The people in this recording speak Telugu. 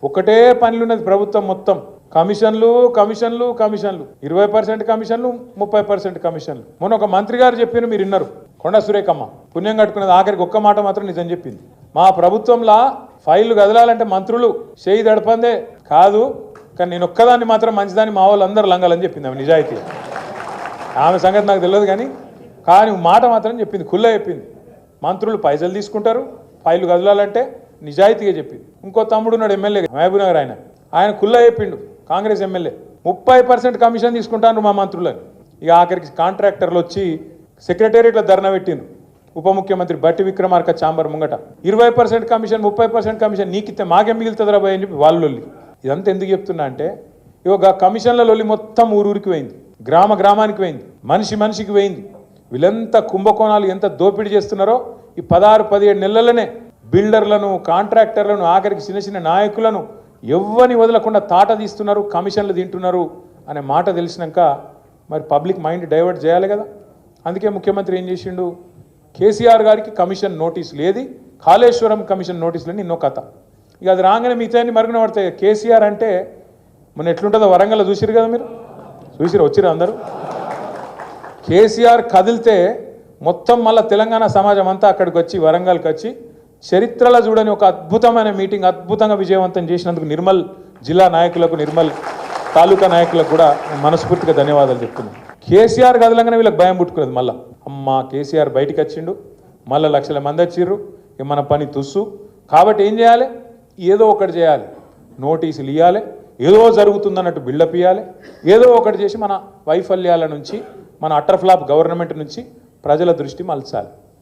ఒకటే పనులున్నది ప్రభుత్వం మొత్తం. కమిషన్లు కమిషన్లు కమిషన్లు, 20% కమిషన్లు, 30% కమిషన్లు. మొన్న ఒక మంత్రి గారు చెప్పిన మీరు విన్నారు, కొండా సురేఖమ్మ పుణ్యం కట్టుకున్నది. ఆఖరికి ఒక్క మాట మాత్రం నిజం చెప్పింది. మా ప్రభుత్వంలో ఫైళ్లు కదలాలంటే మంత్రులు చేయి దడపందే కాదు, కానీ నేను ఒక్కదాన్ని మాత్రం మంచిదాన్ని మా వాళ్ళు అందరూ లంగాలని చెప్పింది. ఆమె నిజాయితీ. ఆమె సంగతి నాకు తెలియదు కానీ మాట మాత్రం చెప్పింది, ఖుల్లా చెప్పింది. మంత్రులు పైసలు తీసుకుంటారు, ఫైళ్లు కదలాలంటే నిజాయితీగా చెప్పింది. ఇంకో తమ్ముడు ఉన్నాడు ఎమ్మెల్యే మహబూబ్ నగర్, ఆయన ఖుల్లా చెప్పిండు, కాంగ్రెస్ ఎమ్మెల్యే 30% కమిషన్ తీసుకుంటాను మా మంత్రులని. ఇక ఆఖరికి కాంట్రాక్టర్లు వచ్చి సెక్రటేరియట్లో ధర్నా పెట్టిండ్రు. ఉప ముఖ్యమంత్రి బట్టి విక్రమార్క ఛాంబర్ ముంగట 20% కమిషన్ 30% కమిషన్ నీకిస్తే మాకేం మిగులుతుందిరా భయ్ అని చెప్పి వాళ్ళు. ఇదంతా ఎందుకు చెప్తున్నా అంటే ఇక కమిషన్ల లొల్లి మొత్తం ఊరూరికి పోయింది, గ్రామ గ్రామానికి పోయింది, మనిషి మనిషికి పోయింది. వీళ్ళంతా కుంభకోణాలు ఎంత దోపిడీ చేస్తున్నారో ఈ 16-17 నెలలనే బిల్డర్లను, కాంట్రాక్టర్లను, ఆఖరికి చిన్న చిన్న నాయకులను ఎవ్వని వదలకుండా తాట తీస్తున్నారు, కమిషన్లు తింటున్నారు అనే మాట తెలిసినాక మరి పబ్లిక్ మైండ్ డైవర్ట్ చేయాలి కదా. అందుకే ముఖ్యమంత్రి ఏం చేసిండు, కేసీఆర్ గారికి కమిషన్ నోటీసులు, ఏది కాళేశ్వరం కమిషన్ నోటీసులని ఎన్నో కథ. ఇక అది రాగానే మిగతాన్ని మరుగున పడతాయి. కేసీఆర్ అంటే మొన్న ఎట్లుంటుందో వరంగల్లో చూసిరు కదా, మీరు చూసిరు, వచ్చిరు అందరూ. కేసీఆర్ కదిలితే మొత్తం మళ్ళీ తెలంగాణ సమాజం అంతా అక్కడికి వచ్చి వరంగల్కి వచ్చి చరిత్రలో చూడని ఒక అద్భుతమైన మీటింగ్ అద్భుతంగా విజయవంతం చేసినందుకు నిర్మల్ జిల్లా నాయకులకు, నిర్మల్ తాలూకా నాయకులకు కూడా మనస్ఫూర్తిగా ధన్యవాదాలు చెప్తున్నాను. కేసీఆర్ కదలంగానే వీళ్ళకి భయం పుట్టుకున్నది. మళ్ళీ అమ్మ కేసీఆర్ బయటికి వచ్చిండు, మళ్ళీ లక్షల మంది వచ్చిర్రు, మన పని తుస్సు. కాబట్టి ఏం చేయాలి, ఏదో ఒకటి చేయాలి, నోటీసులు ఇవ్వాలి, ఏదో జరుగుతుందన్నట్టు బిల్డప్ ఇవ్వాలి, ఏదో ఒకటి చేసి మన వైఫల్యాల నుంచి, మన అటర్ ఫ్లాప్ గవర్నమెంట్ నుంచి ప్రజల దృష్టి మలచాలి.